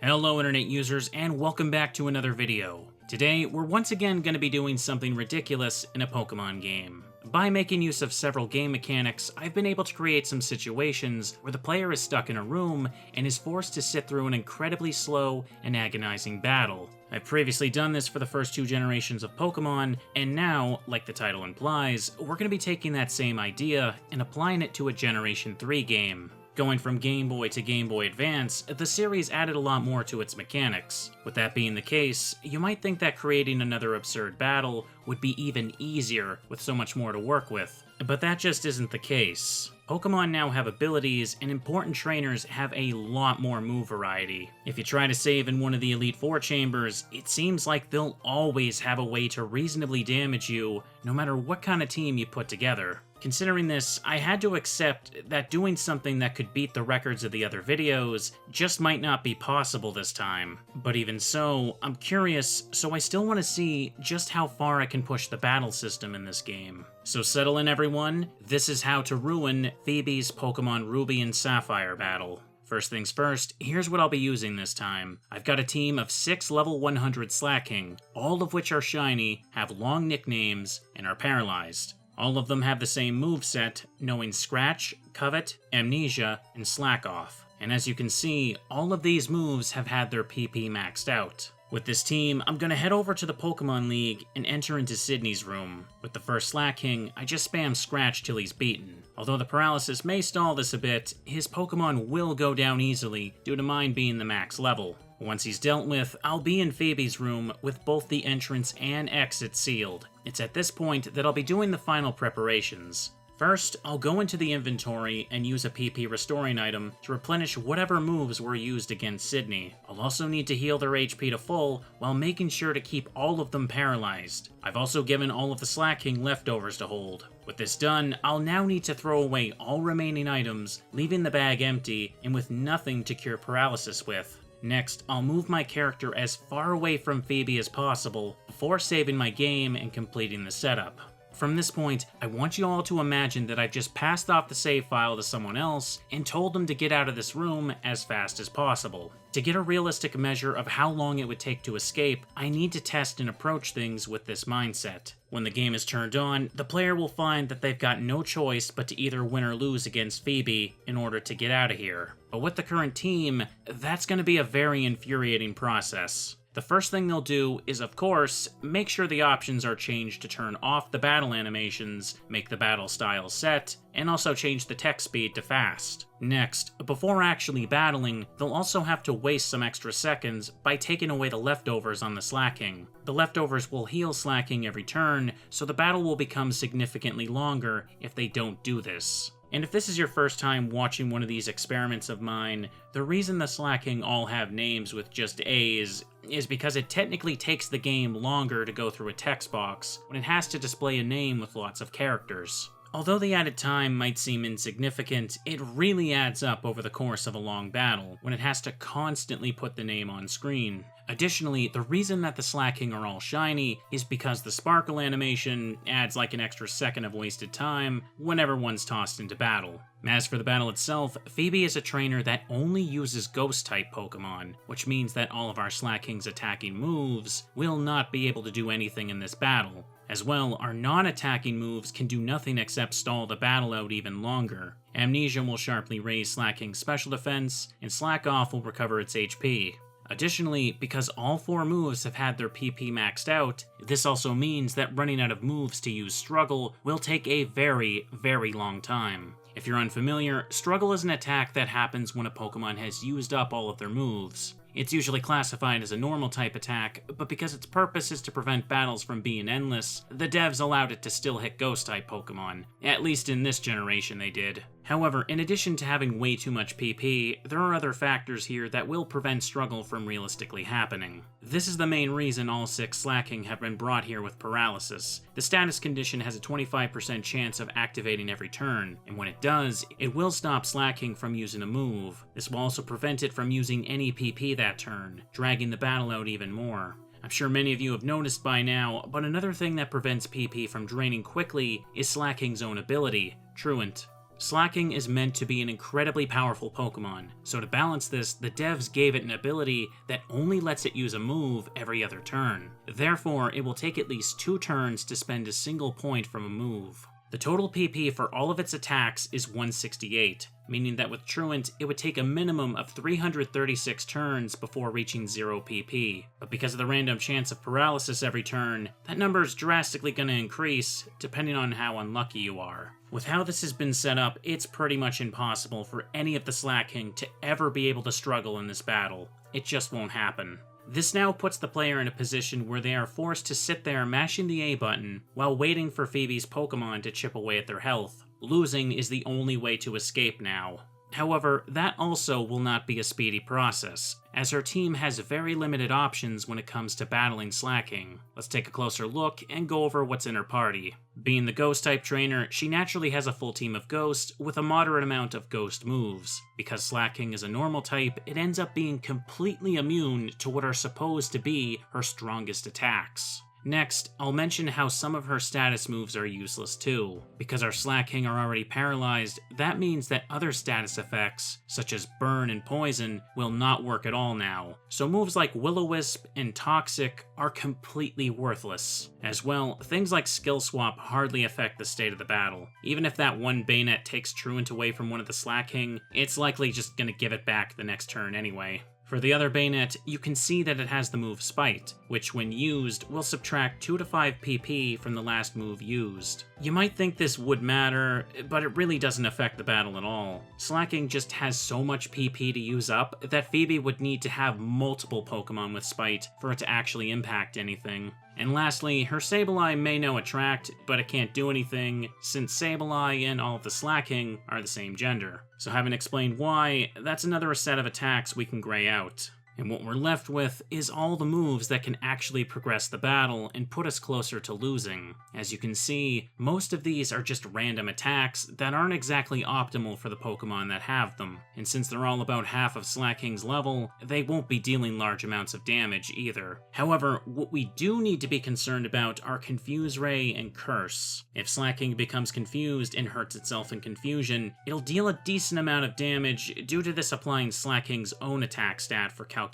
Hello internet users and welcome back to another video. Today we're once again going to be doing something ridiculous in a Pokemon game. By making use of several game mechanics, I've been able to create some situations where the player is stuck in a room and is forced to sit through an incredibly slow and agonizing battle. I've previously done this for the first two generations of Pokemon, and now, like the title implies, we're going to be taking that same idea and applying it to a Generation 3 game. Going from Game Boy to Game Boy Advance, the series added a lot more to its mechanics. With that being the case, you might think that creating another absurd battle would be even easier with so much more to work with, but that just isn't the case. Pokemon now have abilities, and important trainers have a lot more move variety. If you try to save in one of the Elite Four chambers, it seems like they'll always have a way to reasonably damage you, no matter what kind of team you put together. Considering this, I had to accept that doing something that could beat the records of the other videos just might not be possible this time. But even so, I'm curious, so I still want to see just how far I can push the battle system in this game. So settle in everyone, this is how to ruin Phoebe's Pokemon Ruby and Sapphire battle. First things first, here's what I'll be using this time. I've got a team of 6 level 100 Slaking, all of which are shiny, have long nicknames, and are paralyzed. All of them have the same moveset, knowing Scratch, Covet, Amnesia, and Slack Off. And as you can see, all of these moves have had their PP maxed out. With this team, I'm gonna head over to the Pokemon League and enter into Sydney's room. With the first Slaking, I just spam Scratch till he's beaten. Although the paralysis may stall this a bit, his Pokemon will go down easily due to mine being the max level. Once he's dealt with, I'll be in Phoebe's room with both the entrance and exit sealed. It's at this point that I'll be doing the final preparations. First, I'll go into the inventory and use a PP restoring item to replenish whatever moves were used against Sydney. I'll also need to heal their HP to full while making sure to keep all of them paralyzed. I've also given all of the Slaking leftovers to hold. With this done, I'll now need to throw away all remaining items, leaving the bag empty and with nothing to cure paralysis with. Next, I'll move my character as far away from Phoebe as possible before saving my game and completing the setup. From this point, I want you all to imagine that I've just passed off the save file to someone else and told them to get out of this room as fast as possible. To get a realistic measure of how long it would take to escape, I need to test and approach things with this mindset. When the game is turned on, the player will find that they've got no choice but to either win or lose against Phoebe in order to get out of here. But with the current team, that's going to be a very infuriating process. The first thing they'll do is, of course, make sure the options are changed to turn off the battle animations, make the battle style set, and also change the text speed to fast. Next, before actually battling, they'll also have to waste some extra seconds by taking away the leftovers on the Slaking. The leftovers will heal Slaking every turn, so the battle will become significantly longer if they don't do this. And if this is your first time watching one of these experiments of mine, the reason the Slaking all have names with just A's is because it technically takes the game longer to go through a text box when it has to display a name with lots of characters. Although the added time might seem insignificant, it really adds up over the course of a long battle when it has to constantly put the name on screen. Additionally, the reason that the Slaking are all shiny is because the sparkle animation adds like an extra second of wasted time whenever one's tossed into battle. As for the battle itself, Phoebe is a trainer that only uses Ghost-type Pokemon, which means that all of our Slaking's attacking moves will not be able to do anything in this battle. As well, our non-attacking moves can do nothing except stall the battle out even longer. Amnesia will sharply raise Slaking's special defense, and Slack Off will recover its HP. Additionally, because all 4 moves have had their PP maxed out, this also means that running out of moves to use Struggle will take a very, very long time. If you're unfamiliar, Struggle is an attack that happens when a Pokemon has used up all of their moves. It's usually classified as a normal type attack, but because its purpose is to prevent battles from being endless, the devs allowed it to still hit Ghost-type Pokemon. At least in this generation they did. However, in addition to having way too much PP, there are other factors here that will prevent Struggle from realistically happening. This is the main reason all 6 Slaking have been brought here with paralysis. The status condition has a 25% chance of activating every turn, and when it does, it will stop Slaking from using a move. This will also prevent it from using any PP that turn, dragging the battle out even more. I'm sure many of you have noticed by now, but another thing that prevents PP from draining quickly is Slaking's own ability, Truant. Slaking is meant to be an incredibly powerful Pokemon, so to balance this, the devs gave it an ability that only lets it use a move every other turn. Therefore, it will take at least 2 turns to spend a single point from a move. The total PP for all of its attacks is 168, meaning that with Truant, it would take a minimum of 336 turns before reaching 0 PP. But because of the random chance of paralysis every turn, that number is drastically going to increase depending on how unlucky you are. With how this has been set up, it's pretty much impossible for any of the Slaking to ever be able to struggle in this battle. It just won't happen. This now puts the player in a position where they are forced to sit there mashing the A button while waiting for Phoebe's Pokemon to chip away at their health. Losing is the only way to escape now. However, that also will not be a speedy process, as her team has very limited options when it comes to battling Slaking. Let's take a closer look and go over what's in her party. Being the Ghost-type trainer, she naturally has a full team of Ghost with a moderate amount of Ghost moves. Because Slaking is a normal type, it ends up being completely immune to what are supposed to be her strongest attacks. Next, I'll mention how some of her status moves are useless too. Because our Slaking are already paralyzed, that means that other status effects, such as Burn and Poison, will not work at all now. So moves like Will-O-Wisp and Toxic are completely worthless. As well, things like Skill Swap hardly affect the state of the battle. Even if that one Bayonet takes Truant away from one of the Slaking, it's likely just gonna give it back the next turn anyway. For the other Bayonet, you can see that it has the move Spite, which when used will subtract 2 to 5 PP from the last move used. You might think this would matter, but it really doesn't affect the battle at all. Slaking just has so much PP to use up that Phoebe would need to have multiple Pokemon with Spite for it to actually impact anything. And lastly, her Sableye may know Attract, but it can't do anything, since Sableye and all of the Slaking are the same gender. So having explained why, that's another set of attacks we can gray out. And what we're left with is all the moves that can actually progress the battle and put us closer to losing. As you can see, most of these are just random attacks that aren't exactly optimal for the Pokemon that have them, and since they're all about half of Slaking's level, they won't be dealing large amounts of damage either. However, what we do need to be concerned about are Confuse Ray and Curse. If Slaking becomes confused and hurts itself in confusion, it'll deal a decent amount of damage due to this applying Slaking's own attack stat for calculation.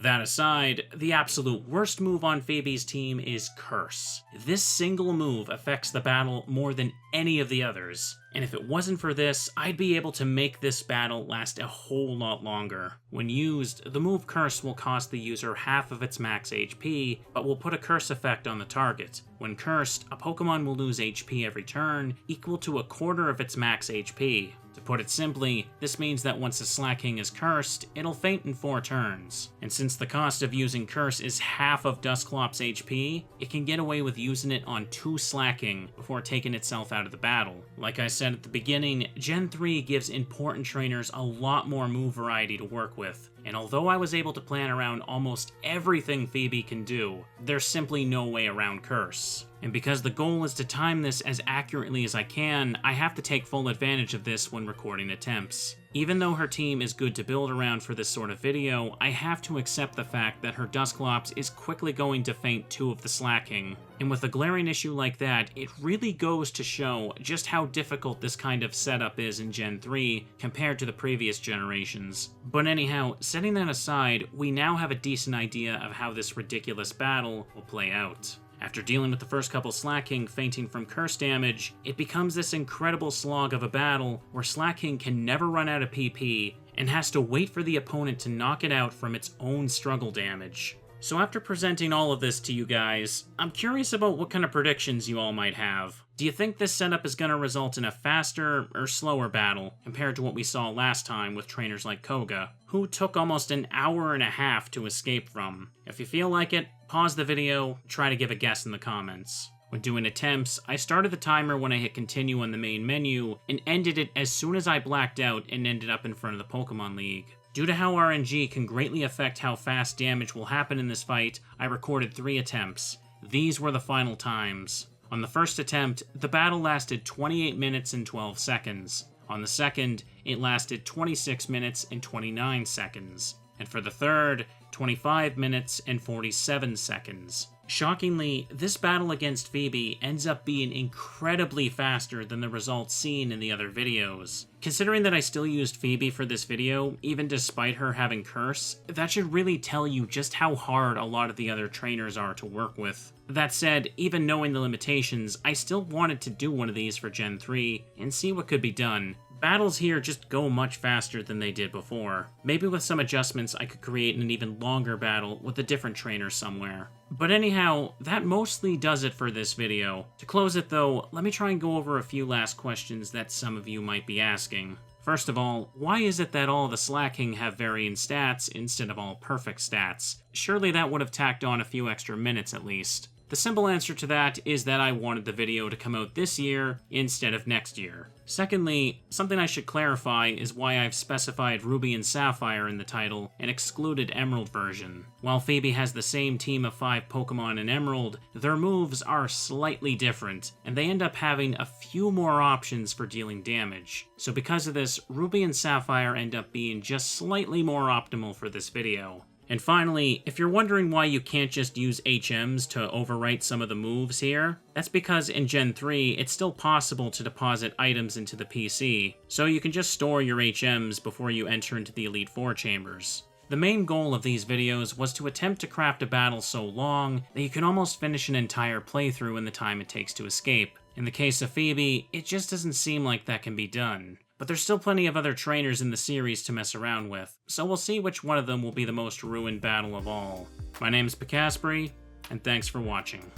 That aside, the absolute worst move on Phoebe's team is Curse. This single move affects the battle more than any of the others, and if it wasn't for this, I'd be able to make this battle last a whole lot longer. When used, the move Curse will cost the user half of its max HP, but will put a curse effect on the target. When cursed, a Pokemon will lose HP every turn, equal to a quarter of its max HP. To put it simply, this means that once a Slaking is cursed, it'll faint in 4 turns. And since the cost of using Curse is half of Dusclop's HP, it can get away with using it on 2 Slaking before taking itself out of the battle. Like I said at the beginning, Gen 3 gives important trainers a lot more move variety to work with, and although I was able to plan around almost everything Phoebe can do, there's simply no way around Curse. And because the goal is to time this as accurately as I can, I have to take full advantage of this when recording attempts. Even though her team is good to build around for this sort of video, I have to accept the fact that her Dusclops is quickly going to faint 2 of the Slaking. And with a glaring issue like that, it really goes to show just how difficult this kind of setup is in Gen 3 compared to the previous generations. But anyhow, setting that aside, we now have a decent idea of how this ridiculous battle will play out. After dealing with the first couple Slaking fainting from curse damage, it becomes this incredible slog of a battle where Slaking can never run out of PP and has to wait for the opponent to knock it out from its own struggle damage. So after presenting all of this to you guys, I'm curious about what kind of predictions you all might have. Do you think this setup is going to result in a faster or slower battle compared to what we saw last time with trainers like Koga, who took almost an hour and a half to escape from? If you feel like it, pause the video, try to give a guess in the comments. When doing attempts, I started the timer when I hit continue on the main menu, and ended it as soon as I blacked out and ended up in front of the Pokemon League. Due to how RNG can greatly affect how fast damage will happen in this fight, I recorded 3 attempts. These were the final times. On the first attempt, the battle lasted 28 minutes and 12 seconds. On the second, it lasted 26 minutes and 29 seconds. And for the third, 25 minutes and 47 seconds. Shockingly, this battle against Phoebe ends up being incredibly faster than the results seen in the other videos. Considering that I still used Phoebe for this video, even despite her having Curse, that should really tell you just how hard a lot of the other trainers are to work with. That said, even knowing the limitations, I still wanted to do one of these for Gen 3 and see what could be done. Battles here just go much faster than they did before. Maybe with some adjustments I could create an even longer battle with a different trainer somewhere. But anyhow, that mostly does it for this video. To close it though, let me try and go over a few last questions that some of you might be asking. First of all, why is it that all the Slaking have varying stats instead of all perfect stats? Surely that would have tacked on a few extra minutes at least. The simple answer to that is that I wanted the video to come out this year instead of next year. Secondly, something I should clarify is why I've specified Ruby and Sapphire in the title and excluded Emerald version. While Phoebe has the same team of 5 Pokemon in Emerald, their moves are slightly different, and they end up having a few more options for dealing damage. So because of this, Ruby and Sapphire end up being just slightly more optimal for this video. And finally, if you're wondering why you can't just use HMs to overwrite some of the moves here, that's because in Gen 3, it's still possible to deposit items into the PC, so you can just store your HMs before you enter into the Elite Four chambers. The main goal of these videos was to attempt to craft a battle so long that you can almost finish an entire playthrough in the time it takes to escape. In the case of Phoebe, it just doesn't seem like that can be done. But there's still plenty of other trainers in the series to mess around with, so we'll see which one of them will be the most ruined battle of all. My name's Picasbury, and thanks for watching.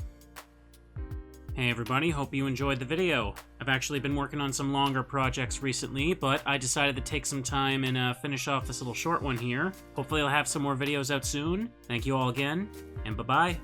Hey everybody, hope you enjoyed the video. I've actually been working on some longer projects recently, but I decided to take some time and finish off this little short one here. Hopefully I'll have some more videos out soon. Thank you all again, and bye-bye.